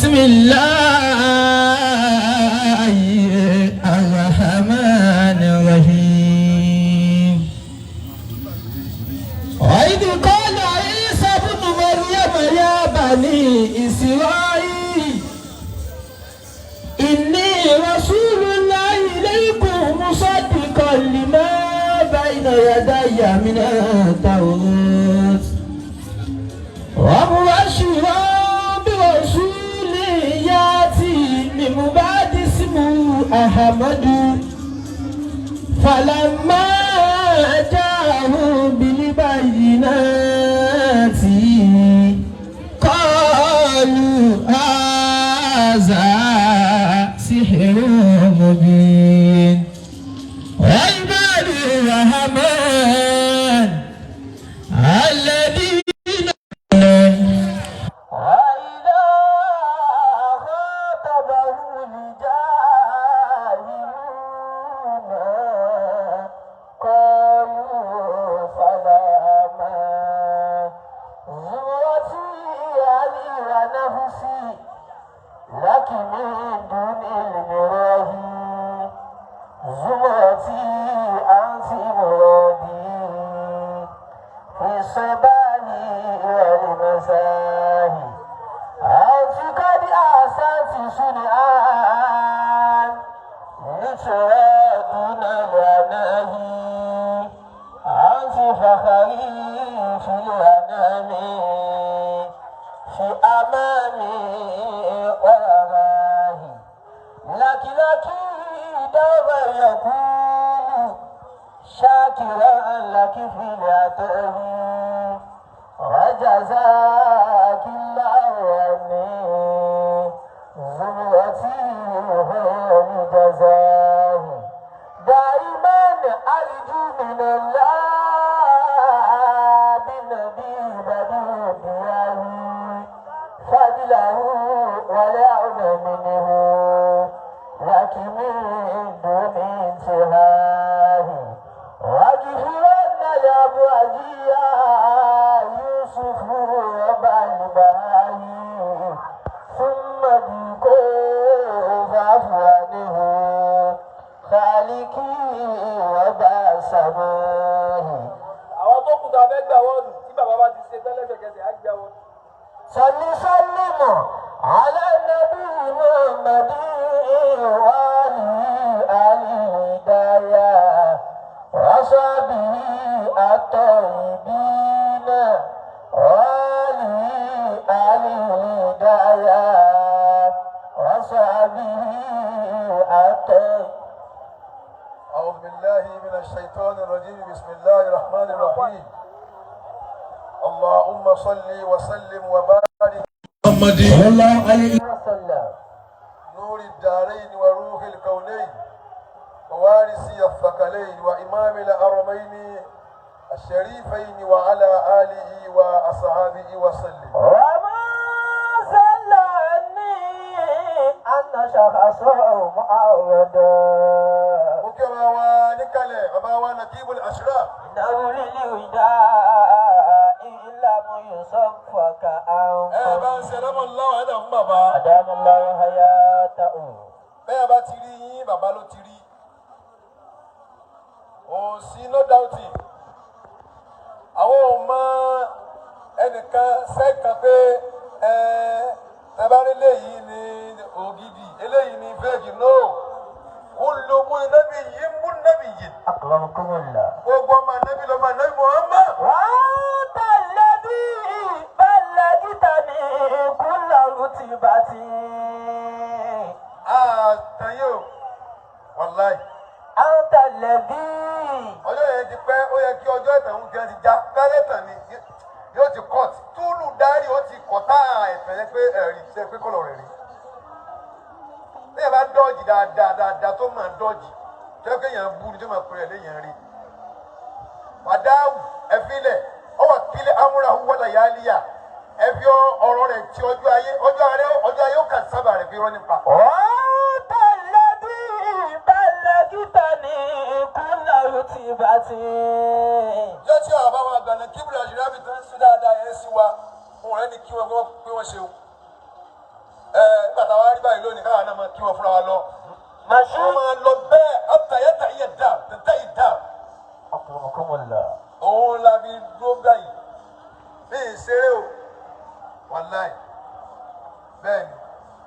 بسم الله الرحمن الرحيم. وإذ قال عيسى ابن مريم يا بني إسرائيل إني رسول الله إليكم مصدقا لما بين يدي من التوراة ومبشرا برسول ياتي من بعد اسمه أحمد فلما جاءهم بالبينات قالوا هذا سحر مبين. وعباد الرحمن الذين وإذا خاطبهم الجاهلون قالوا سلاما. زمرتي علي ونفسي لكن من دون المراهي زمرتي أنت مرادي في الصباح والمساء أنت قد أحسنت صنعا لترادون العناهي أنت فخري في الأنام في أمامي وراهي لك دوما يكون شاكرا لك في العطاء وجزاك الله عني زمرتي خير جزاه. دائما أرجو من الله بالنبي بديع دياه فضله ولا عد منه لكن من دون انتهاه. واغفرن لأبوجيا يوسف ربع البهائي ثم ديكو فعفوانه خالقي وبع سماه. àwọn tó kù tá a fẹ́ gbà wọ́ọ̀lù tí bàbá bá ti ṣe tẹ́lẹ̀ ṣẹ̀kẹ̀ṣẹ̀ á gbà wọ́ọ̀lù. سلم على النبي محمد وآله الهداية وصحبه الطيبين وآله الهداية وصحبه الطيبين. أعوذ بالله من الشيطان الرجيم. بسم الله الرحمن الرحيم. اللهم صل وسلم وبارك محمد صلى الله عليه وسلم نور الدارين وروح الكونين ووارث الثقلين وإمام الحرمين الشريفين وعلى آله وأصحابه وسلم. وما سلني أن شخصه معرضا مكما ونكالي أبا ونكيب الأشراف إنه للوداء إلا من يصفك bá ń ṣe ẹlẹ́mọ̀ láwọn ẹ̀dá fún bàbá. أدام الله حياته. bẹ́ẹ̀ bá ti rí yín bàbá ló ti rí. ò sí no doubting. àwọn ò mọ ẹnìkan sẹ́ẹ̀kan pé tẹ́bárí eléyìí ni ògidì eléyìí ni fẹ́ẹ̀kì no. kullu nabiyyin mun nabiyyin. أكرمكم الله. gbogbo ọmọ anábì lọ́mọ anábì Muhammad. وأنت الذي بلغتني كل رتبة. àtàyè o wàláì. أنت الذي. ọjọ́ yẹn ti pẹ́ ó yẹ kí ọjọ́ ìtàn gan ti já pẹ́lẹ́tàn ni yóò ti kọ́ọ̀tì túlù dárí ó ti kọ̀tà ẹ̀tàn yẹn pé ẹ̀rí ṣe pé kọ́lọ̀ rẹ̀ rí. bí ẹ bá dọ́ọ̀jì dáadáa tó máa dọ́ọ̀jì tó yẹ kéèyàn bú ni tó máa pèrè léèyàn rí. wàdáwù ẹ̀fílẹ̀ ọwọ́ kílẹ̀ amúrahù wọ́lá yálíyà ẹ̀fí ọ̀rọ̀ rẹ̀ ti ọjọ́ ayé ó kà sábà rẹ̀ fi rọ́ nípa. وأنت الذي بلغتني كل رتبة. yóò tí àwọn bàbá àgbàna kíbùrù àṣírí àbí tó ń sí dáadáa yẹn sí wa òun rẹ ní kí wọn pé wọn ṣe o nígbà táwa rí báyìí lónìí káwa náà máa kí wọn fúnra wa lọ. wọ́n máa lọ bẹ́ẹ̀ àtàyàtà yẹ dà tẹ̀tẹ̀ yìí dà. òun la fi dúró báyìí bí ìṣeré o wàláì bẹ́ẹ̀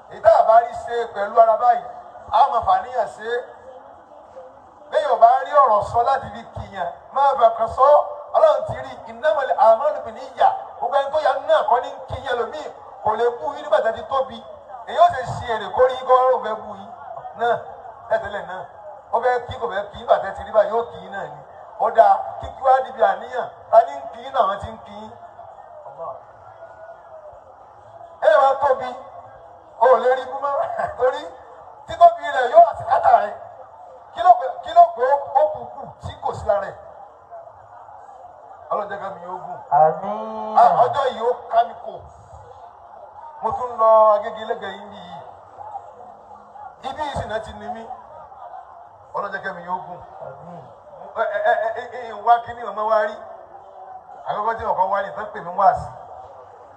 ni ìta àbárí ṣe pẹ̀lú ara báyìí a máa fàníyàn ṣe é bẹ́ẹ̀ yóò bá rí ọ̀rọ̀ sọ láti fi kìyàn máa bẹ̀ kàn sọ ọlọ́run ti rí innamal a'malu binniyah gbogbo ẹni tó yà náà kọ́ ní kìyàn lómi kò lè bú yín nígbà tí a ti tóbi èyí ó sì ṣe èrè kó rí kọ́ ọ̀rọ̀ fẹ́ bú yín náà tẹ́tẹ́lẹ̀ náà ó fẹ́ kí kò fẹ́ kí nígbà tẹ́ ti rí báyìí yóò kì í náà ni ó dáa kíkí wá níbi àníyàn ta ní kì í náà wọ́n ti ń kì í ẹ wá tóbi o ò lè rí bú mọ́ torí títóbi rẹ̀ yóò àtìkátà rẹ̀ kí ló pé ó kúkú tí kò sí lára ẹ̀ ọlọ́jọ́ kan mi yóò gùn ọjọ́ yìí ó ká mi kò mo tún lọ Agége lẹ́gẹ̀ẹ́ yìí nìyí ibi ìsìnà ti ní mí ọlọ́jọ́ kan mi yóò gùn wá kí ni ọmọ wa rí àkọ́kọ́ tí ọkọ̀ wá ní tán pè mí wá sí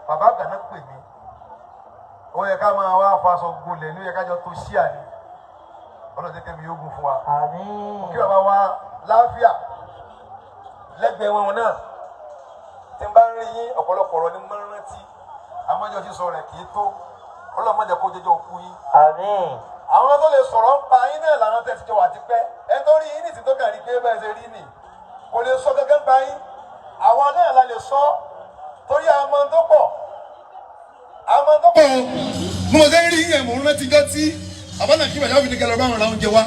bàbá àgbà náà pè mí ó yẹ ká máa wá faṣọ gbolẹ̀ ní ó yẹ ká jọ tó ṣíà ni ọlọ́jọ́ kan mi yóò gùn fún wa kí bàbá wa láàfíà lẹ́gbẹ̀ẹ́ wọn náà tí n bá ń rí yín ọ̀pọ̀lọpọ̀ ọ̀rọ̀ ni mo máa ń rántí àmọ́jọ́ sísọ rẹ̀ kì í tó ọlọ́mọdé kó jẹjọ́ òkú yín. àwọn tó lè sọ̀rọ̀ ń pa yín náà làwọn tẹ̀sí jọ wà ti pẹ́ ẹni tó rí yín ní ìsìntó kàn rí pé bẹ́ẹ̀ ṣe rí nì kò lè sọ gẹ́gẹ́ ń pa yín àwọn náà la lè sọ torí àmọ́ tó pọ̀ àmọ́ tó pọ̀. mo ṣe ń rí yẹn mò ń rántí jọ tí àbálà kí bàjẹ́ òfin ní kẹlẹ́ ọ̀báwọn làwọn jẹ wá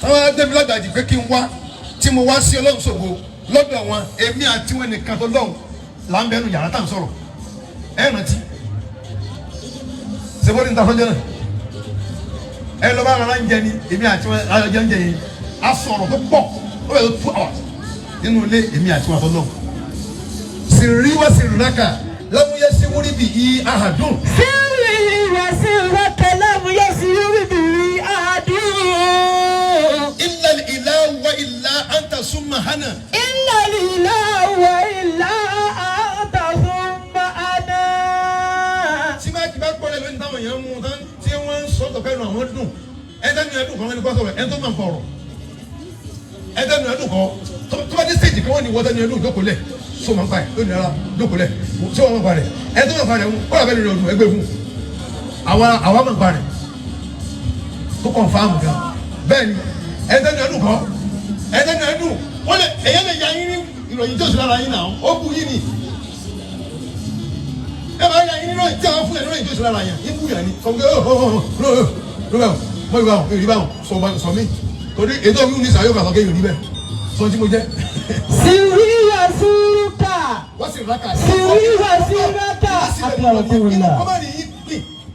àwọn ẹgbẹ́ mi lágbàjì pé kí n wá tí mo wá sí Ọlọ́run ṣògo lọ́dọ̀ wọn èmi àti wọn nìkan tó lọ́hùn là ń bẹnu yàrá tá à ń sọ̀rọ̀ ẹ rántí sèbóni níta fọ́njẹ́ náà ẹ lọ́ bá ara ń jẹ ni èmi àti wọn ayọ̀jẹ́ ń jẹ yẹn a sọ̀rọ̀ tó pọ̀ ó yẹ tó 2 hours nínú ilé èmi àti wọn tó lọ́hùn sìrì wá sìrì rákà lámúyẹ sí wúrí bì í ahàdùn. sìrì wá sìrì rákà lámúyẹ sí wúrí bì í ahàdùn. إلا الإله وإلا أنت ثم أنا. إلا الإله وإلا أنت ثم أنا. tí máa kí bá gbọ́dọ̀ lóyún táwọn èèyàn mú tán tí wọ́n ń sọ tọ̀fẹ́ nù àwọn dùn ẹ̀ẹ́dẹ́nu ẹ̀dùn kan wọ́n ní kó sọ̀rọ̀ ẹ̀ tó máa ń fọ̀rọ̀ ẹ̀ẹ́dẹ́nu ẹ̀dùn kan tó bá dé stage kan wọ́n ní wọ́tẹ́nu ẹ̀dùn jókòólẹ̀ so máa ń pa ẹ̀ lónìí ara jókòólẹ̀ tí wọ́n máa ń pa rẹ̀ ẹ̀ tó máa ń pa rẹ̀ kó làbẹ́ lórí ọdún ẹgbẹ́ fún àwa máa ń pa rẹ̀ tó confirm gan bẹ́ẹ̀ ni ẹ̀ẹ́dẹ́nu ẹ̀dùn kan ẹ̀ẹ́dẹ́nu ẹ̀dùn wọ́n lè èyàn lè ya yín ní ìròyìn tó sì lára yín náà ó kú yín ni ẹ bá ya yín ní ìròyìn tí àwọn fún ẹ ní ìròyìn tó sì lára yín yín kú yàn ni ọ̀gbẹ́ mọ̀ ìwà ìrì báwọn sọ mí torí ètò òfin ní sàyọ̀ kàtọ́ kéyìn rí bẹ́ẹ̀ sọ tí mo jẹ́. Sìríyà súrúkà. wọ́n sì rákà. Sìríyà súrúkà.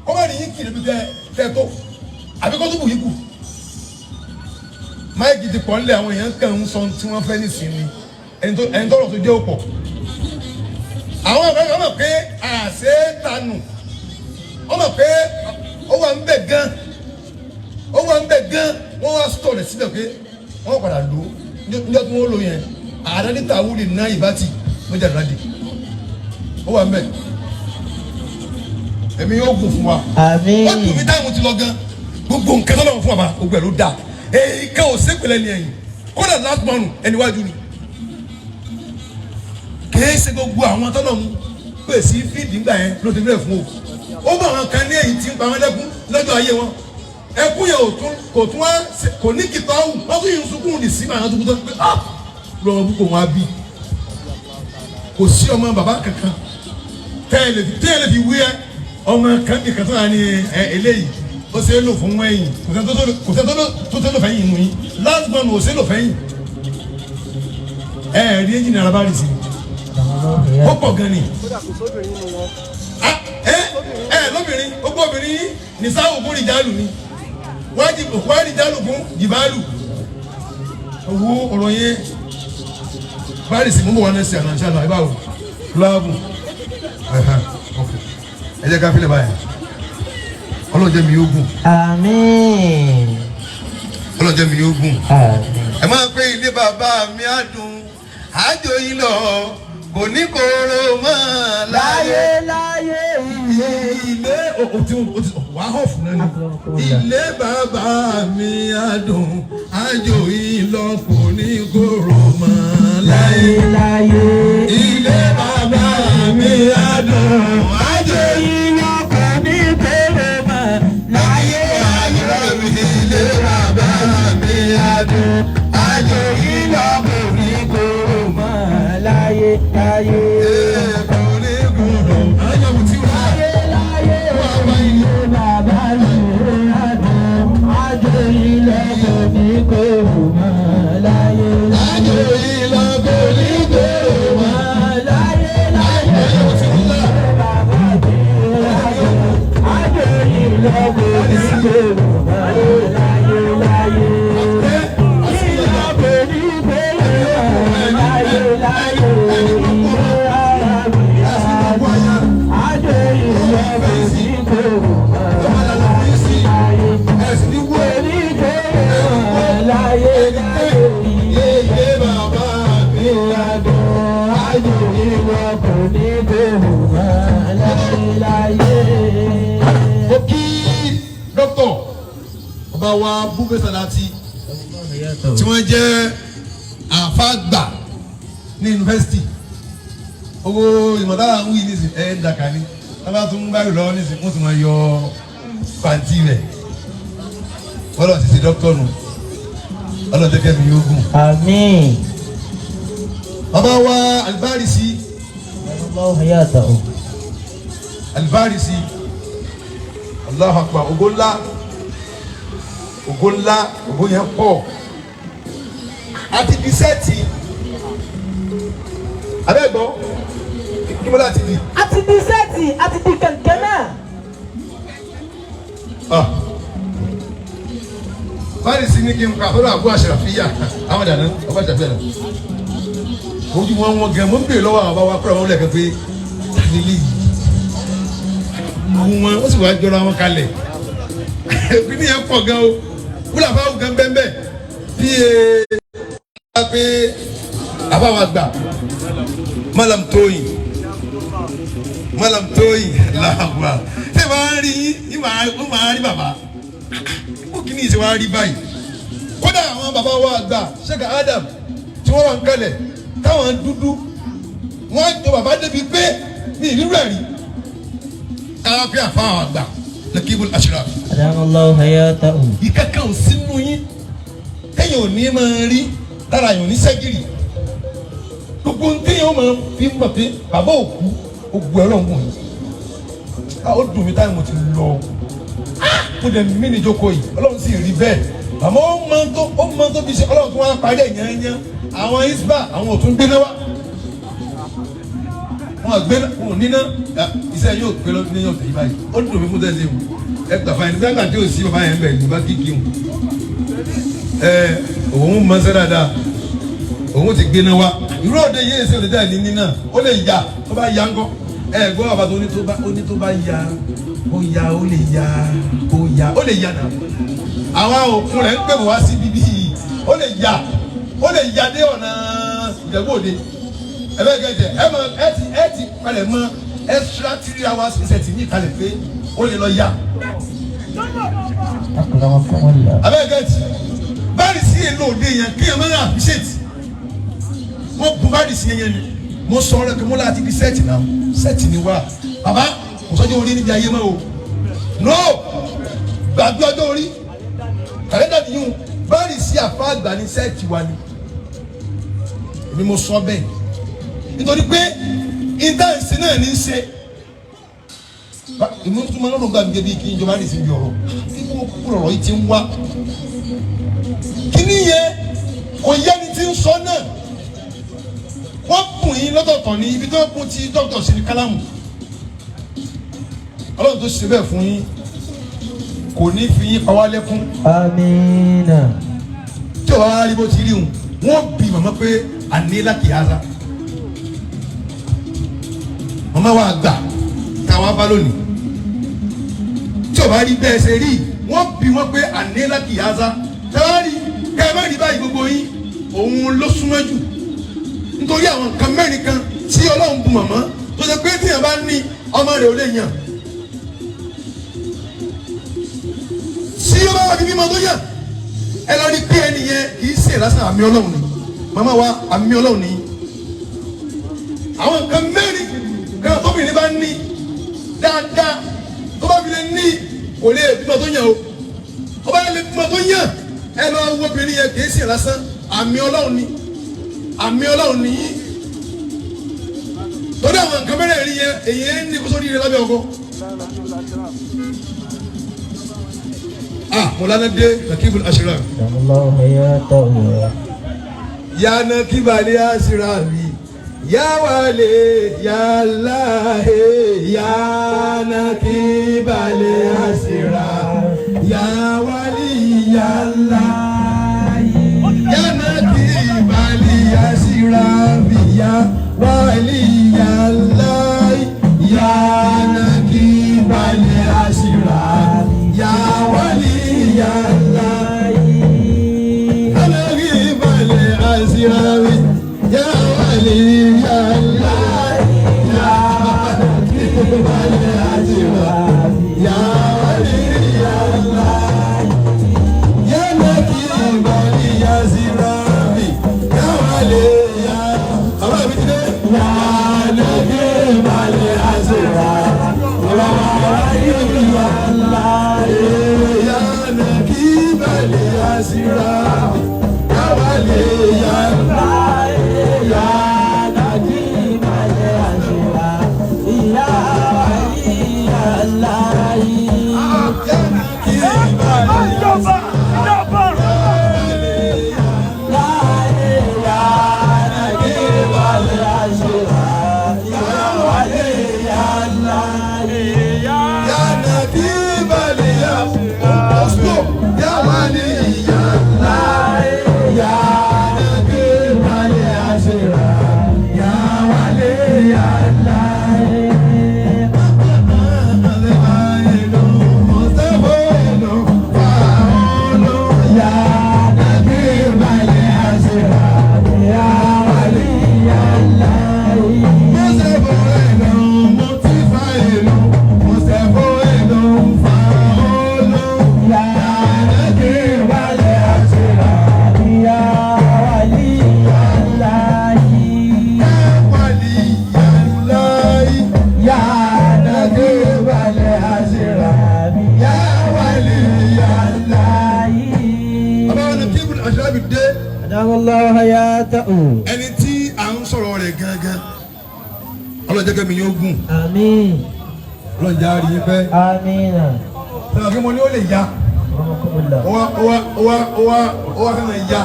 kọ́mọ̀rì yín kì níbi tẹ́ tó àbí kó tó bù yín kù. máìkì ti pọ̀ nílẹ̀ àwọn èèyàn kàn ń sọ tí wọ́n fẹ́ nísìnyí ẹni tọ́rọ̀ tó jẹ́ òpọ̀. àwọn ọ̀gá mọ̀ pé àṣẹ tanù wọ́n mọ̀ pé ó wà ń bẹ̀ gan wọ́n wá sọ̀rọ̀ rẹ̀ síbẹ̀ pé wọ́n padà lò ó níjọ́ tí wọ́n lò yẹn ààrẹ níta wúlì ná ìbátì lọ́jà ìrádì ó wà ń bẹ̀ ẹ̀mí yóò gùn fún wa. Àmín. ó dùn mí táwọn ti lọ gan gbogbo nǹkan tó lọ́wọ́ fún wa gbogbo ẹ̀ ló dáa èyí ká ò sépèlè ní ẹ̀yìn kódà last month ẹniwájú ni kìí ṣe gbogbo àwọn tọ́lọ̀ mú pè sí fíìdì ńgbà yẹn ló ti bẹ̀rẹ̀ fún o ó bá àwọn kan ní èyí tí ń pa wọn lẹ́kún lọ́jọ́ ayé wọn ẹkún yẹn kò tún wá kò ní kìtọ́ ọ̀hún wọ́n tún yìí ń sunkún ní sí màá tó kú tó pé lọ́wọ́ púpọ̀ wọn á bí kò sí ọmọ bàbá kankan tẹ́lẹ̀ fi wí ẹ ọmọ kan bí kan tó wà ní eléyìí ó ṣe é lò fún wẹ́yìn kò sẹ́ tó lò fẹ́yìn inú yín last month ò ṣe é lò fẹ́yìn rí ẹ́ńjìnì alábàárì sí ó pọ̀ gan ni lóbìnrin gbogbo obìnrin yìí ní sáwò fún ìjálù ni wọ́n ìjálù fún jìbálù owó ọ̀rọ̀ yẹn báyìí sì mú bọ̀ wọn ní sí àná ṣáà ìbáwò láàbù ẹ jẹ́ ká fílẹ̀ báyìí ọlọ́jẹ́ mi yóò gùn. Àmín. ọlọ́jẹ́ mi yóò gùn. Àmín. ẹ máa pé ilé bàbá mi á dùn àjò yín lọ kò ní kóró mọ́ láyé láyé wà á hàn fún náà ni. Ilé bàbá mi adùn àjò ìlọ́pọ̀ ní kòrò mọ́ láyé. Ilé bàbá mi adùn àjò ìlọ́pọ̀ ní kòrò mọ́ láyé. Ilé bàbá mi adùn àjò ìlọ́pọ̀ ní kòrò mọ́ láyé. Wa Bube Salati tí wọ́n jẹ́ àfàgbà ní yunifásitì owó ìmọ̀tàlá ń wí nísìn dàkà ní tábà tún ń báyìí lọ́wọ́ nísìn wọ́n sì máa yọ pàǹtí rẹ̀ wọ́n ti ṣe dókítà nù ọlọ́dẹ́kẹ́ mi yóò gùn. Àmín. Bàbá wa Albarisi Albarisi Allahu Akbar ògo ńlá ògo yẹn pọ̀ àti di sẹ́ẹ̀tì abẹ́gbọ́ kí mo láti di. àti di sẹ́ẹ̀tì àti di kẹ̀kẹ́ náà. báyìí sí ní kí n kà fọlọ́ àbúrò àṣàfíyà àwọn dàná ọba àṣàfíyà náà ojú wọn gẹ̀ mọ́ ń bèèrè lọ́wọ́ àwọn bá wa kúrò àwọn lẹ́ẹ̀kan pé tani lè yí wọn ó sì wá jọra wọn kalẹ̀ ẹbí ni yẹn pọ̀ gan o wúlò àbáwò gan bẹ́ẹ̀ bí pé àbáwò àgbà Malam Tóyìn làwà ṣé wàá rí yín ó máa rí bàbá ó kì í ní ìṣe wàá rí báyìí kódà àwọn bàbá wa àgbà Sheikh Adam tí wọ́n wà ń kalẹ̀ táwọn dúdú wọ́n jọ bàbá débi pé ní ìlú rẹ̀ rí káwá pé àfáwọn àgbà Nakibul Ashraf. Adamallahu hayatahu. Ìkankan ò sínú yín téèyàn ò ní máa rí lára yàn ní sẹ́gìrì gbogbo téèyàn máa fi mọ̀ pé bàbá òkú ògbó ẹ̀rọ ń wọ̀nyí. Ó dùn mí táyà mo ti lọ mo dẹ̀ mí ní ìjókòó yìí Ọlọ́run sì rí bẹ́ẹ̀ àmọ́ ó mọ tó fi ṣe Ọlọ́run tó wá parí ẹ̀ yányán àwọn isba àwọn òtún gbé náà wá wọn gbé wọn níná iṣẹ́ yóò gbé lọ ní ọ̀tẹ̀ yìí báyìí ó dùn mí fún tẹ̀sí mu ẹ gbàfà ẹni nígbà tí ò sí bàbá yẹn bẹ̀ ní bá kíkì mu òun mọ ṣẹ́ dáadáa òun ti gbé náà wá irú òde yìí ṣe òde dáa ní nínà ó lè ya tó bá ya ńkọ́ gbọ́ bàbá tó ní tó bá ya ó lè ya náà àwọn òkun rẹ̀ ń pè wá sí bíbí yìí ó lè ya dé ọ̀nà Ìjẹ̀bú Òde ẹ̀fẹ̀gẹ̀dẹ̀ ẹ ti palẹ̀ mọ́ extra 3 hours ìṣẹ̀tì ní ìkàlẹ̀ pé ó lè lọ ya. abẹ́gẹ̀dì báyìí sí èlò òde yẹn kí ẹ máa ń àfiṣẹ́tì wọ́n bu báyìí sí yẹn ni mo sọ ọ́ rẹ̀ pé mo láti di sẹ́ẹ̀tì náà sẹ́ẹ̀tì ni wá bàbá kò sọ́jọ́ orí níbi ayé mọ́ o no gbàgbé ọjọ́ orí kàlẹ́dà nìyún báyìí sí àfa àgbà ní sẹ́ẹ̀tì wa ni èmi mo sọ bẹ́ẹ̀ nítorí pé intanẹ̀tì náà ní í ṣe ìmúntúmọ̀ náà ló gbà mí débi kí n jọba ní ìsinmi ọ̀rọ̀ kí wọ́n kúrò ọ̀rọ̀ yìí ti ń wá kí nìyẹn kò yẹni tí ń sọ náà wọ́n kùn yín lọ́tọ̀ọ̀tọ̀ ní ibi tó ń kún ti dókítà sí ní kálámù Ọlọ́run tó ṣe bẹ́ẹ̀ fún yín kò ní fi yín pa wá lẹ́kún. Amina. tí o bá rí bó ti rí wọn wọ́n bí màmá pé ànílá kìí haza màmá wa gbà káwa bá lónìí tí o bá rí bẹ́ẹ̀ ṣe rí wọ́n bí wọ́n pé ànílá kìí haza káwa rí káwa má rí báyìí gbogbo yín òun ló súnmọ́ jù nítorí àwọn nǹkan mẹ́rin kan tí Ọlọ́run bu màmá tó ṣe pé tíyẹn bá ní ọmọ rẹ̀ ò lè yàn ló bá wà kí bímọ tó yàn ẹ lọ rí pé ẹni yẹn kì í ṣe lásán àmì Ọlọ́run ni màmá wa àmì Ọlọ́run ni àwọn nǹkan mẹ́rin kan tóbìnrin bá ní dáadáa tó bá fi lè ní kò lè bímọ tó yàn o ó bá lè bímọ tó yàn ẹ lọ wo obìnrin yẹn kì í ṣe lásán àmì Ọlọ́run ni àmì Ọlọ́run ni torí àwọn nǹkan mẹ́rin yẹn èyí ní kó sórí rẹ lábẹ́ ọkọ. Mọ̀lánà dé Nakibul Ashraf. Ya Nakibal Ashraf ya wale ya lahe ya Nakibal Ashraf ya wali ya lahe ya Nakibal Ashraf ya wali ya lahe ya Nakibal Ashraf ya wali ya lahe ya Nakibal Ashraf ya wali ya lahe ya Nakibal Ashraf ya wali ya lahe ya Nakibal Ashraf ya wali ya ẹni tí à ń sọ̀rọ̀ rẹ̀ gangan ọlọ́jẹ́ kẹ́mi yóò gùn. Àmín. ọlọ́jà rí i pẹ́. Àmín. sọ̀rọ̀ kí mo ní ó lè ya ọwọ́ kí mo ya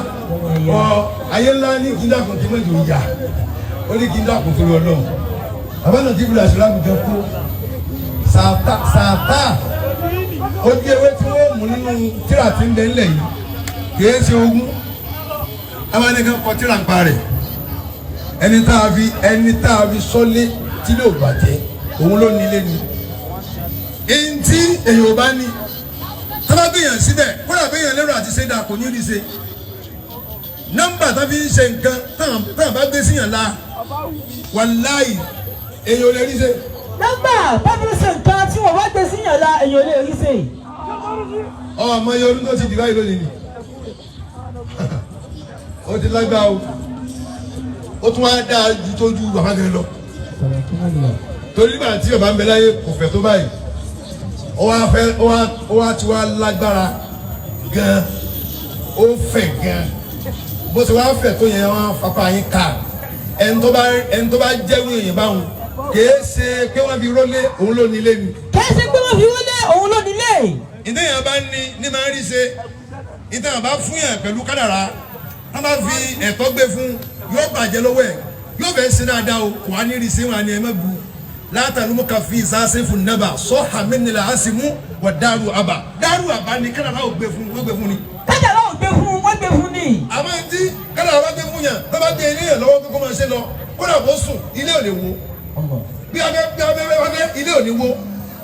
ayé ńlá ní kí n dàkún kí n mẹ́jọ ya ó ní kí n dàkún torí Ọlọ́run àbẹ́nà tí ibùdó àṣírà mi jẹ kú sàtà ó di ewé tí wọ́n mú nínú tíra tí ń bẹ ńlẹ̀ yìí kì í ṣe ogún amánìkan kọ tíra ń pa rẹ̀ ẹni tá a fi sọ́lé tí ló bàjẹ́ òun ló nílé ni èyí tí èyàn ò bá ní tábà gbìyànjú síbẹ̀ kódà gbìyànjú lérò àti ṣẹ́dá kò ní rí ṣe nọ́mbà tá fi ń ṣe nǹkan táwọn bá gbé síyàn la wàláì èyàn ò lè rí ṣe. nọ́mbà tá fi ń ṣe nǹkan tí wọ́n bá gbé síyàn la èyàn ò lè rí ṣe. ọmọ yẹn ọdún tó ti dìgbà yìí lónìí ni ó ti lágbá o ó tún wá dáa ju tó ju bàbá gẹ lọ torí nígbà tí bàbá ń bẹ láyé kò fẹ́ tó báyìí ó wá ti wá lágbára gan ó fẹ́ gan bó ti wá fẹ́ tó yẹn wọn fapá yín ká ẹni tó bá jẹ́rú èèyàn báwọn kìí ṣe pé wọ́n fi rólé òun ló nílé ni. kìí ṣe pé wọ́n fi rólé òun ló nílé. ìdẹ́yìn bá ní máa ń rí ṣe ìtàn bá fún yàn pẹ̀lú kádàrá wọ́n bá fi ẹ̀tọ́ gbé fún yóò bàjẹ́ lọ́wọ́ ẹ̀ yóò fẹ́ ṣe dáadáa o kò á ní rí ṣe wọn àni ẹ̀ má bu látàlúmọ́ kàfi ìsáṣẹ́ fún nàbà sọ́hà mẹ́nìlá àṣìmú wà dáàrú àbà ni kádàrá ò gbé fún wọ́n gbé fún ni. kádàrá ò gbé fún wọ́n gbé fún ni. àmọ́ tí kádàrá bá gbé fún yàn tó bá gbé ilé yẹn lọ́wọ́ kókó máa ṣe lọ kódà bó sùn ilé ò lè wo bí abẹ́ ilé ò ní wo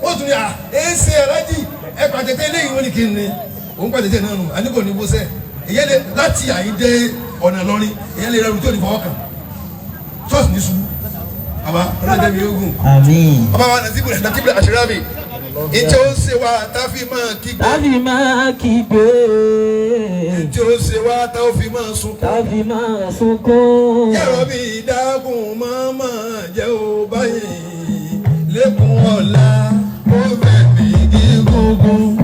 ó tún ní à ẹ̀ ṣe alájì ẹ̀ pàtẹ́tẹ́ ilé yìí wọ́n ní kí ni òun pàtẹ́tẹ́ náà nù àníkò ní bó sẹ́ ìyẹn lè láti àyíndé ọ̀nà lọ́rin ìyẹn lè rẹrù tó ní fọwọ́ kàn ṣọ́ọ̀ṣì ní ṣubú àbá ọlọ́dẹ mi yóò gùn. Àmín. ọba wa Nakibul Ashraf ìjọ ó ṣe wá táfi máa kígbe. Táfi máa kígbe. ìjọ ó ṣe wá táfi máa sunkún. Táfi máa sunkún. yàrá bí ìdágùn máa jẹ́ ó báyìí lẹ́kùn ọ̀la ó fẹ́ mi gígùn.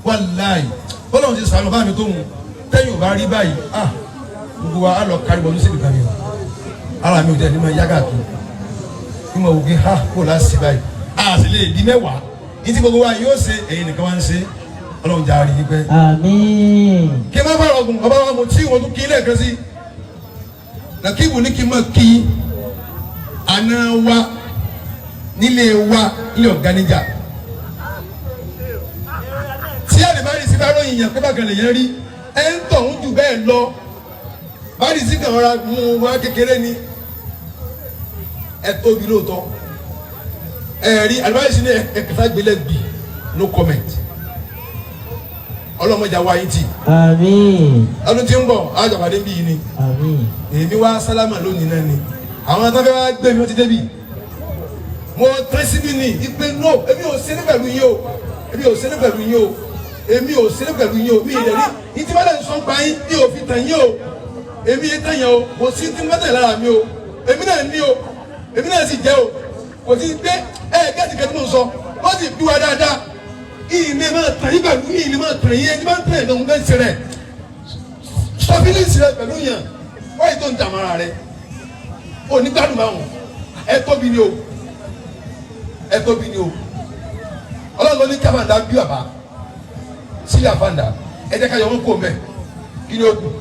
wàláì bọ́lá ti sàánù bá mi tó mu tẹ́yìn ò bá rí báyìí gbogbo wa á lọ kárí bọ́ọ̀lù síbi kan yẹn ara mi ò dẹ̀ ní ma yága tó ní ma wò gé kó la sí báyìí a sì lè di mẹ́wàá ní ti gbogbo wa yóò ṣe èyí nìkan wá ń ṣe ọlọ́run jà rí i pẹ́. àmín. kí n má bá ọgùn ọba wa mo tí wọn tún kí lẹ́ẹ̀kan sí Nàkíbù ní kí n má kí àná wa nílé ọ̀gá níjà. Báyìí sí bá ròyìn yàn pé bákan lè yẹn rí ẹ ń tọ̀ ń jù bẹ́ẹ̀ lọ báyìí sí kàn rọra mú wá kékeré ni ẹ tóbi lóòótọ́ ẹ rí àlùbáyìí sí ní ẹ̀kẹta gbélé bì no comment ọlọ́mọdé àwa yín tì. àmín. ọdún tí ń bọ̀ àjọpàdé bí yìí ni. àmín. èmi wá sálámà lónìí náà ni àwọn àtàfẹ́ wa gbé mi wọ́n ti débi mo tẹ́ síbí ni ìpè no èmi ò sí ní pẹ̀lú yín o èmi ò sí ní pẹ̀lú yín o èmi ò sí pẹ̀lú yín o mi ì dẹ̀rí ìtí bá lè sọ pa yín ní òfin tàn yín o èmi yẹn tàn yín o kò sí tí wọ́n tẹ̀ lára mi o èmi náà ní o èmi náà sì jẹ́ o kò sí pé gẹ́tì kẹ́tì mò ń sọ wọ́n sì bí wa dáadáa ìní máa tàn yín pẹ̀lú ìní máa tàn yín ẹni máa tàn yín lọ́hùn bẹ́ẹ̀ sẹ́rẹ̀ sọ́fílìsì rẹ pẹ̀lú yàn wọ́n yìí tó ń dàmọ́ra rẹ onígbàdùn máa wọ̀n ẹ tóbi ni o ẹ tóbi ni o ọlọ́run ní kábàndà bí bàbá sílẹ̀ àfàǹdà ẹ jẹ́ ká yọ wọn kó mẹ́ kí ni ó dùn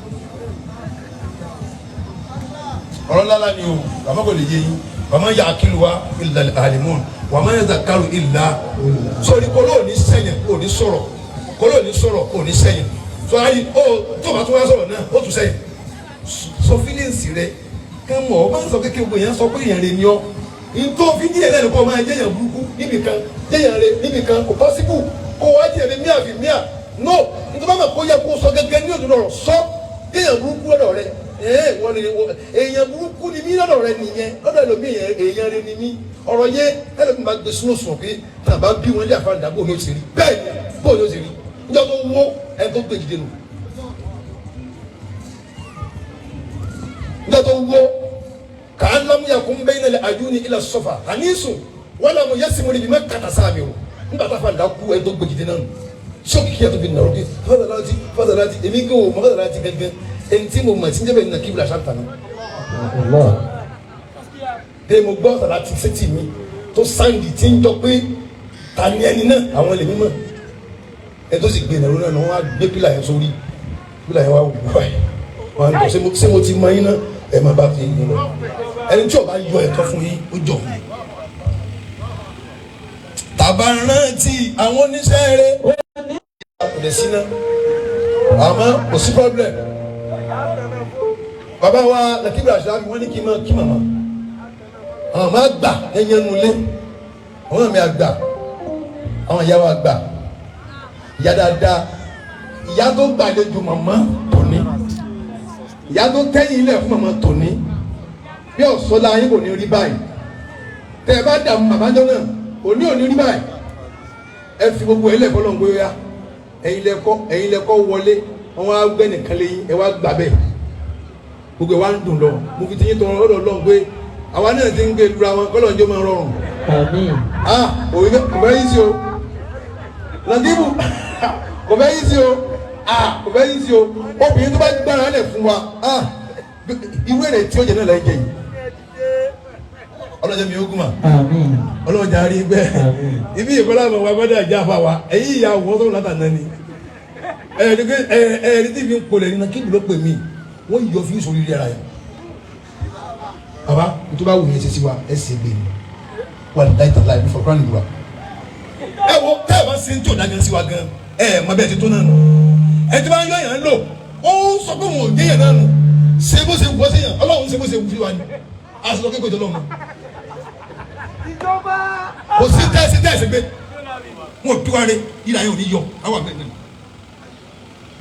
ọ̀rọ̀ ńlá ni o bàbá kò lè yé yín bàbá yà á kílù wa illa al-alimun wà má yẹ zakaru illa sórí kóló ò ní sẹ́yìn ò ní sọ̀rọ̀ kóló ò ní sọ̀rọ̀ ò ní sẹ́yìn sọ ayé ó tó bá tó wá sọ̀rọ̀ náà ó tún sẹ́yìn sọ fílẹ̀nsì rẹ ká mọ̀ ọ́ máa ń sọ kékeré gbogbo yẹn sọ pé èèyàn rẹ ni ọ́ ntọ́ fi ní ẹ̀rẹ́ nìkan máa jẹ́yàn burúkú níbìkan jẹ́yàn rẹ níbìkan kò pọ́sibú kó wá jẹ́ rẹ míà fi míà no nítorí bá kó yẹ kó sọ gẹ́gẹ́ ní òdòdó ọ̀rọ̀ sọ jẹ́yàn burúkú lọ́dọ̀ rẹ wọ́n ní èèyàn burúkú ni mí lọ́dọ̀ rẹ nìyẹn lọ́dọ̀ ẹlòmí èèyàn rẹ ni mí ọ̀rọ̀ yẹ ẹlòmí máa gbé sínú sùn pé tàbá bí wọn lé àfàǹdà bó ní o ti rí bẹ́ẹ̀ ni bó ní o ti rí níjọ́ tó wó ẹ tó gbé jìde nù níjọ́ tó wó k'an lam yakun bayna al-ajuni ila as-safa hanisu wala mu yasimu bi makkah samiu ngba ta fa da ku e do gbegide nan shoki kiya to bi na rodi fadalati emi ko mo fadalati gege enti mo ma tinje be na kibla shanta na Allah de mo gbo fadalati seti mi to sandi tin jo pe tani ẹni náà àwọn le mi mo e to si gbe na ro na wọ́n gbé pila yẹn sórí pila yẹn wá wò wá ndo se mo ti mọ yin na ẹ máa bá fi yín lọ ẹni tí ó bá yọ ẹ̀tọ́ fún yín ó jọ fún yín. tàbá rántí àwọn oníṣẹ́ rẹ̀ kò lè sí náà àmọ́ kò sí problem. bàbá wa Lateef Rasheed wọ́n ní kí n máa kí màmá àwọn máa gbà ẹ̀yẹ́ nulẹ̀ àwọn àmì àgbà àwọn ìyá wa gbà ìyá dáadáa ìyá tó gbàlejò màmá tòní ìyá tó kẹ́yìn ilẹ̀ fún màmá tòní bí ọ̀sọ́lá yín kò ní rí báyìí tẹ́ ẹ bá dààmú màmá jọ náà òní ò ní rí báyìí ẹ fi gbogbo ẹ lẹ́kọ́ lọ́n gbóyà ẹ̀yin lẹ́kọ́ wọlé wọn á gbẹ́ nìkan lẹ́yìn ẹ wá gbà bẹ́ẹ̀ gbogbo ẹ wá ń dùn lọ mo fi ti yín tọrọ lọ́dọ̀ lọ́n gbé àwa náà ti ń gbé lura wọn kọ́lọ̀ ń jẹ́ máa rọrùn. òwe kò fẹ́ yí sí o Lateef kò fẹ́ yí sí o kò fẹ́ yí sí o obìnrin tó bá gbára lẹ̀ fún wa irú èrè tí ó jẹ náà lẹ́ jẹ yìí ọlọ́jà mi ogun ma ọlọ́jà rí bẹ́ẹ̀ ibi ìkọlá àmọ́ wa gbọ́dọ̀ àjà fà wa ẹ̀yìn ìyá wọ́n tó látà náà ni ẹ̀ẹ́dì tí fi ń polẹ̀ nínú kí ló pè mí wọ́n yọ fi sórí rí ara yẹn baba tó bá wù yẹn ṣe sí wa ẹ ṣe gbé ni wà ní láì tàlá ìbí fọkàn nìlú wa ẹ wo tẹ́ ẹ bá ṣe ń tó dágan sí wa gan ẹ mọ bẹ́ẹ̀ ti tó náà nù ẹ ti máa ń yọ yàn lò ó sọ pé wọn ò dé yàn náà nù ṣe bó ṣe wọ́ sí yàn ọlọ́run ṣe bó ṣe wù sí wa ni aṣọ kékeré tó lọ́mọ kò sí tẹ́ẹ̀sì gbé wọn ò bí wa re ìlà yẹn ò ní yọ àwọn àgbẹ̀ náà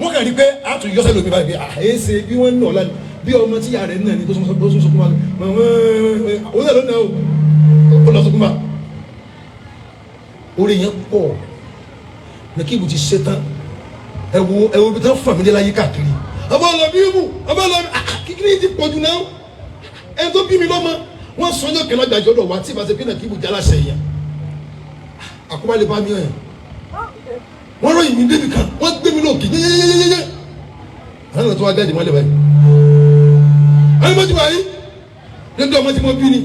wọn kàn rí pé a tún yọ sẹ́lẹ̀ òbí báyìí àyè ṣe bí wọ́n ń nà ọ́ lánàá bí ọmọ tí yàrá ẹ̀ náà ní tó sọ fún wa òun náà ló náà ó lọ sọ fún wa orí yẹn pọ̀ Lateef ti ṣe tán ẹ wo bí tán fàmílẹ́ láyé káàkiri ọmọ ọlọ́bí ìmú ọmọ ọlọ́bí kíkiri ti pọ̀jù náà ẹ tó bí mi lọ́mọ wọ́n sọ yóò kẹlẹ́ àgbàjọ lọ wá tí ìbáṣe pé Lateef jálàṣẹ yẹn àkóbálẹ̀ bá mi yẹn wọ́n ròyìn mi débi kan wọ́n gbé mi lóòkè yẹ́yẹ́yẹ́yẹ́ àwọn ọ̀nà tó wá jáde mọ́lẹ̀ báyìí àwọn ọmọ tí mo yí lójú ọmọ tí mo bí ni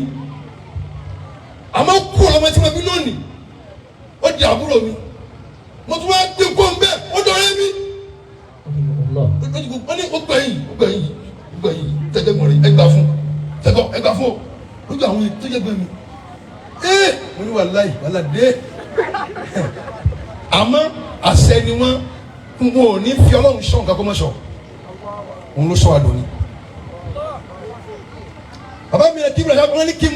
àmọ́ kú ọmọ tí mo bí lónìí ó di àbúrò mi mo tún wá gbé kó ń bẹ́ ó dọ̀rẹ́ mi wọ́n ní ó gbẹ̀yìn tẹ́jẹ́ mọ̀rin ẹgbà fún ọ lójú àwọn tó jẹ́ gbẹ̀ mi mo ní wàhálà dé àmọ́ àṣẹ ni wọ́n ò ní fi Ọlọ́run sọ nǹkan kó mọ̀ sọ òun ló sọ wa lónìí. bàbá mi Lateef Rasheed wọn ní kí n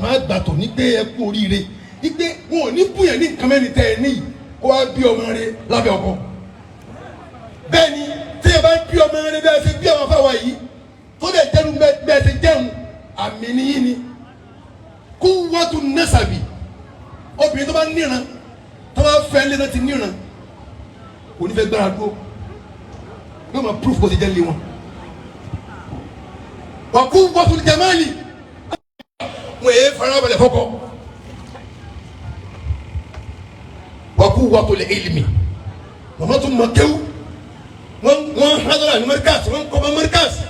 máa gbà tó ní pé ẹ kú oríire ní pé wọn ò ní bùyàn ní nǹkan mẹ́rin tẹ́ ẹ níyì kó wá bí ọmọ rẹ lábẹ́ ọkọ. bẹ́ẹ̀ ni tí ẹ bá bí ọmọ rẹ bẹ́ẹ̀ ṣe bí àwọn afáwa yìí tó dẹ̀ jẹ́nu bẹ́ẹ̀ ṣe jẹun àmì nìyí ni kó wọ́n tún nẹ́sàbì obìnrin tó bá níran tó bá fẹ́ lé náà ti níran kò ní fẹ́ gbára dúró yóò máa proof bó ti jẹ́ lé wọn. wà kú wọ́tún jamali wọ́n yé farabalẹ̀ fọ́kọ́ wà kú wọ́tún lè ilmi màmá tún mọ kéwù wọ́n hadara ní mẹ́ríkàsì wọ́n kọ́ bá mẹ́ríkàsì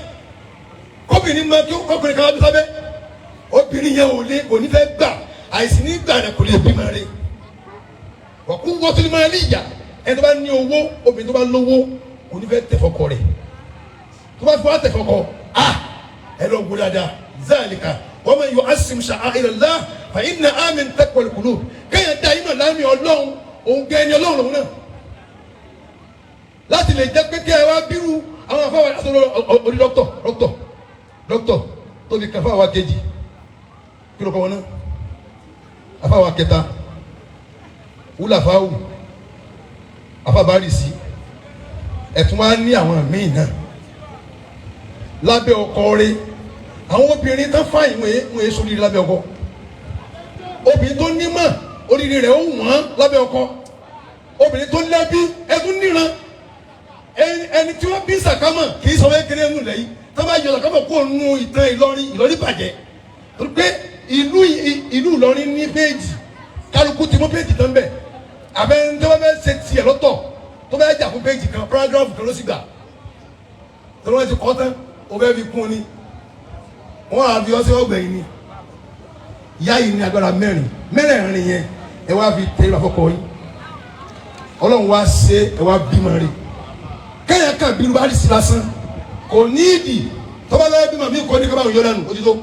kóbìnrin mọ kéwù kọ́kùnrin kan wá bí sábẹ́ obìnrin yẹn ò lé kò ní fẹ́ gbà àìsí ní gbà rẹ̀ kò lè bí máa rí wà kú wọ́tún lè máa rí ìyá ẹni tó bá ní owó obìnrin tó bá lówó kò ní fẹ́ tẹ̀fọ́kọ rẹ̀ tó bá fi wá tẹ̀fọ́kọ ẹ lọ wò dáadáa zaalika wa man yu'azzim sha'a'ira Allah fa innaha min taqwal qulub kéèyàn dá iná láàmì Ọlọ́run òun gẹ́ ẹni Ọlọ́run lòun náà láti lè jẹ́ pé kí ẹ wá bírú àwọn afáwà àtọ́lọ́ orí dọ́kítọ̀ tóbi kan fáwọn kejì kí ló kọ́ wọn náà afáwà kẹta wúlà fáwù afábárìsí ẹ̀tún wá ní àwọn míì náà lábẹ́ ọkọ rẹ̀ àwọn obìnrin tán fáyìn wọ́n èso líle lábẹ́ ọkọ obìnrin tó nímọ̀ oríire rẹ̀ ó wọ́n lábẹ́ ọkọ obìnrin tó lẹ́bí ẹ̀tún níran ẹni tí wọ́n bí sàkámọ̀ kì í sọ wọ́n kéré nù lẹ́yìn tó bá yọ sàkámọ̀ kó nu ìtàn Ìlọrin bàjẹ́ pé ìlú Ìlọrin ní péèjì kálukú ti mú péèjì tán bẹ̀ àbẹ́ tó bá fẹ́ ṣe tiẹ̀ lọ́tọ̀ tó bá jà fún péèjì kan paragraph kan ló sì gbà tó wọ́n ti kọ́ tán ó fẹ́ fi kún ni wọ́n á fi ọsẹ ọgbẹ̀ yìí ni ìyá yìí ní agbára mẹ́rẹ̀ẹ̀rin yẹn ẹ wá fi tẹ ìbáfọ́kọ yín Ọlọ́run wá ṣe ẹ wá bímọ rẹ̀ kẹ́yìn kan bí bá rí sí lásán kò ní ìdí tọ́ba lọ́wọ́ bí màmí kọ́ ní kábàá òyìnbó lẹ́nu òtítọ́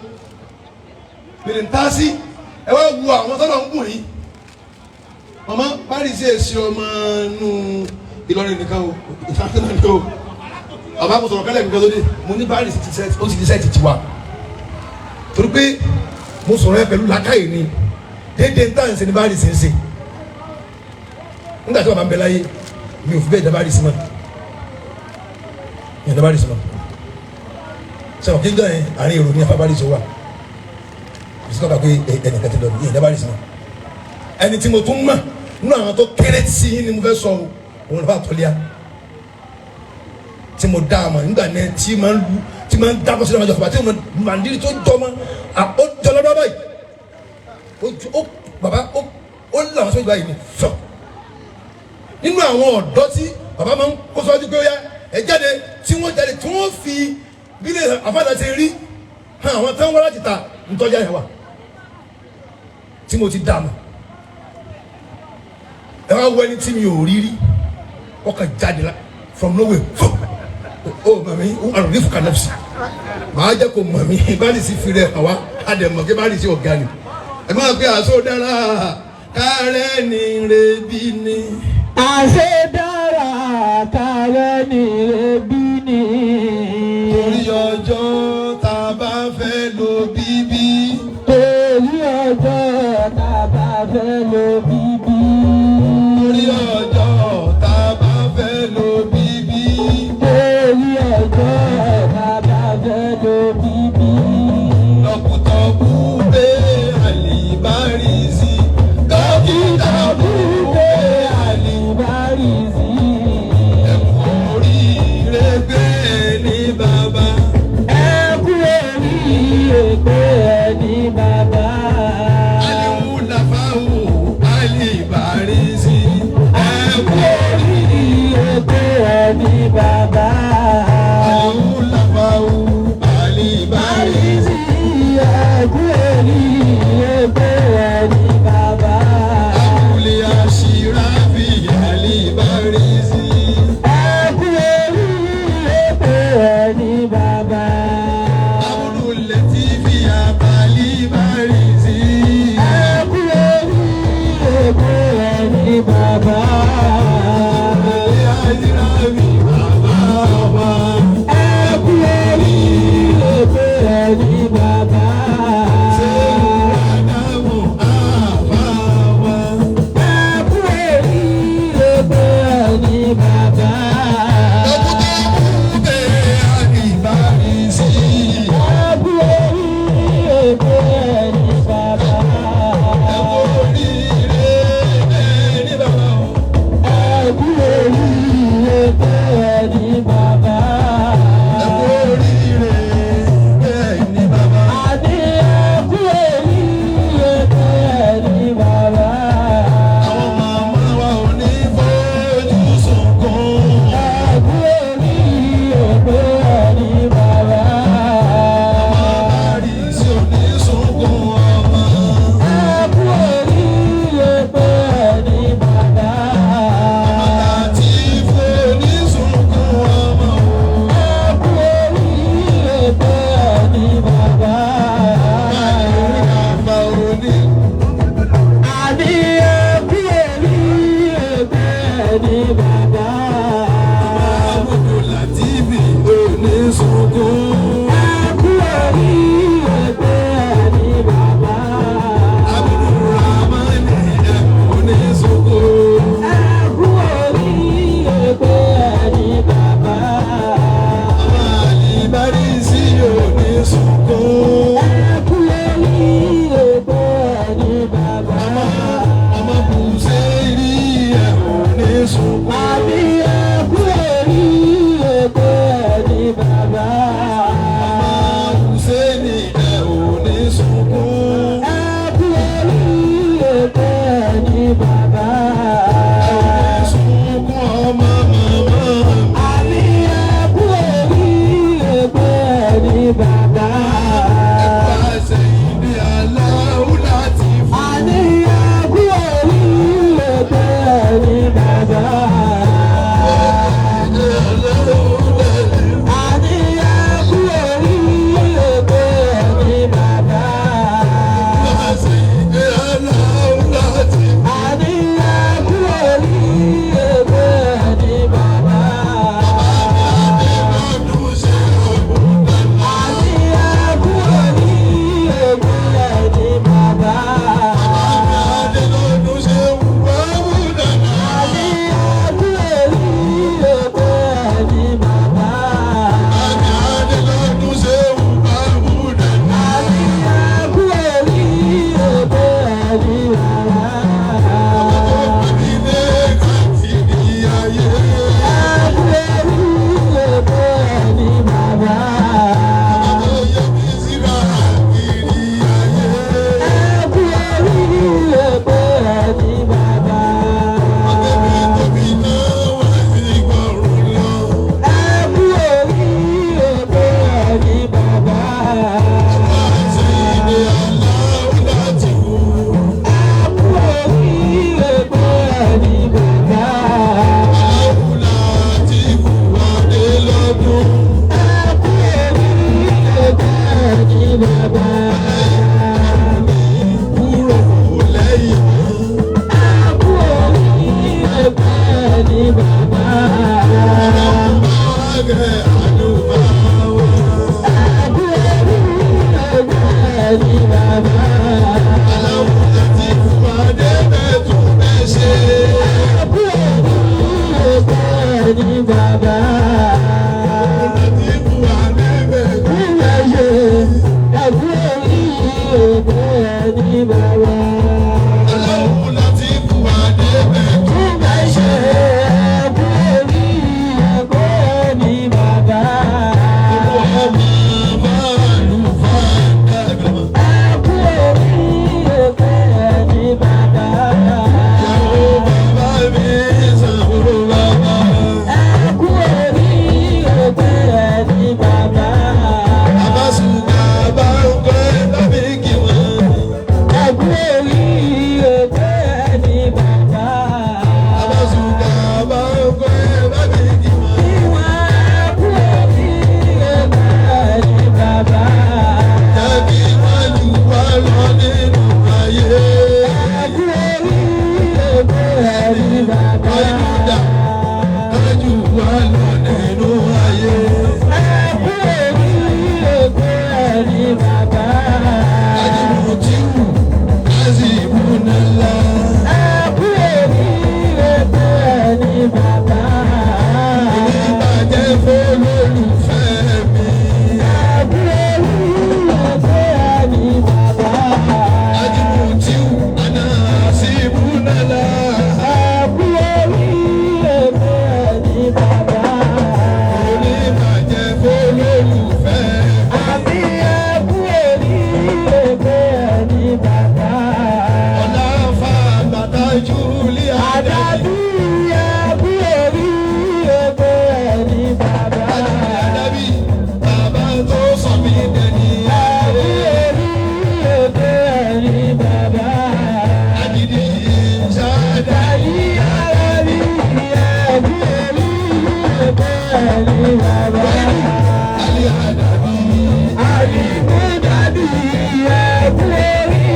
bèrè ntasi ẹ wá wu àwọn tọ́lọ̀ ń gùn yìí mama báyìí sí èsì ọmọ nù Ìlọrin nìkan o ìfàkẹ́ náà ni o bàbá kò sọ̀rọ̀ kẹ́lẹ́ nìkan tó dé mo ní báyìí sí ti sẹ́ẹ̀tì ó ti di sẹ́ẹ̀tì tiwa torí pé mo sọ̀rọ̀ ẹ pẹ̀lú làákàyè ni déédéé ń tàn sí ní báyìí sí ń sè nígbà tí bàbá ń bẹ láyé mi ò fi bẹ́ẹ̀ dábàá rí sí mọ́ mi ò dábàá rí sí mọ́ sọ̀rọ̀ kí n gbọ́ yẹn àárín èrò ní afábárí sọ wà ìsìnkọ́ kà pé ẹnìkan ti lọ ní ìdábàá rí sí mọ́ ẹni tí mo tún mọ̀ nínú àwọn tó kéré sí ni mo fẹ́ sọ o òun lọ́wọ́ àtọ́lẹ́à tí mo dá a mọ̀ nígbà náà tí máa ń dábọ̀ sílẹ̀ ọjọ́ fún mi tí mo mandiri tó jọ mọ́ ó jọ lọ́dọ́ báyìí ó bàbá ó làwọn sọ́jú báyìí ni fọ́ nínú àwọn ọ̀dọ́ tí bàbá máa ń kó sọ́jú pé ó yá ẹ jáde tí wọ́n jáde tí wọ́n fi bílẹ̀ àfáàdà ti rí àwọn táwọn wọ́n láti ta ntọ́jú àyẹ̀ wà tí mo ti dá a mọ̀ ẹ wá wọ ẹni tí mi ò rí rí ọkàn jáde la from nowhere fọ́ o mami àrùn ní fúkà nọ́ọ̀sì màá jẹ́ kó mami báyìí sì fi rẹ̀ àwa àdèmọ̀ kí báyìí sì ọ̀gá ni ẹ máa gbé àṣọ dára kárẹ́ ní rebi ni. àṣẹ dára kárẹ́ ní rebi ni. torí ọjọ́ tá a bá fẹ́ lo bíbí. torí ọjọ́ tá a bá fẹ́ lo bíbí. torí ọjọ́ tá a bá fẹ́ lo bíbí. torí ọjọ́ tá a bá fẹ́ lo bíbí. tọkùtọkù bẹ́ àlìbárí sí. tọkùtọkù bẹ́ àlìbárí sí. ẹ̀kú oríire gbé ní bàbá. ẹ̀kú oríire gbé ní bàbá. aliwu lafáwù àlìbárí sí. ẹ̀kú oríire gbé ní bàbá. aliwu lafáwù àlìbárí sí. ẹ̀kú oríire gbé ní bàbá. abúlé àṣíráfì àlìbárí sí. ẹ̀kú oríire gbé ní bàbá. abúlé tífì àbálìbárí sí. ẹ̀kú oríire gbé ní bàbá. abúlé àṣíráfì bàbá wa. ẹ̀kú oríire gbé ní bàbá. ṣé ìrànláwọ̀ àbá wa. ẹ̀kú oríire gbé ní bàbá. tọkùtọkù bẹ́ àlìbárí sí. ẹ̀kú oríire gbé ní bàbá. ẹ̀kú oríire gbé ní bàbá o. bàbá. Ọlọ́run láti kú wa débẹ̀. Tí bá ṣe ẹ̀kú orí ẹ̀kọ́ ní bàbá. Owó ọmọ máa lù fáńdà gbẹ̀mọ̀. Ẹ̀kú orí ẹ̀kọ́ ní bàbá. Ìyàwó bàbá mi sanwó bàbá. Ẹ̀kú orí ẹ̀kọ́ ní bàbá. Àbásùgbà bá ń kọ́ ẹ bá mi kí wọ́n. Ẹ̀kú orí ẹ̀kọ́ ní bàbá. Àbásùgbà bá ń kọ́ ẹ bá mi kí wọ́n. Ìwà ẹ̀kú orí ẹ̀kọ́ ní bàbá. Jẹ́ kí wọ́n jù wá lọ nínú ayé. Ẹ̀kú orí ẹ̀kọ́ ní bàbá. Ayélujára ká jù wá lọ nínú ayé. Ẹ̀kú orí ẹ̀kọ́ ní bàbá. Ajímọ̀tíwù Azimúnálá. Ẹ̀kú orí ẹ̀kọ́ ní bàbá. Oníbàjẹ́ fólólùfẹ́ mi. Ẹ̀kú orí ẹ̀kọ́ ní bàbá. Ajímọ̀tíwù Azimúnálá. Ẹ̀kú orí ẹ̀kọ́ ní bàbá. Oníbàjẹ́ fólólùfẹ́ mi. Àbí ẹ̀kú orí ẹ̀kọ́ ní bàbá. Ọlá fàgbàtà Júlíà Àdàbí ẹ̀kú orí ẹ̀kọ́ ní bàbá. Àdàbí bàbá tó sọ mí dẹni Ẹ̀kú ayé. orí ẹ̀kọ́ ní bàbá. Àdìdì ìṣàdá Àyí Àràbí ẹ̀kú orí ẹ̀kọ́ ní bàbá. Àlì Àdàbí. Àyí Mú dàbí ẹ̀kú orí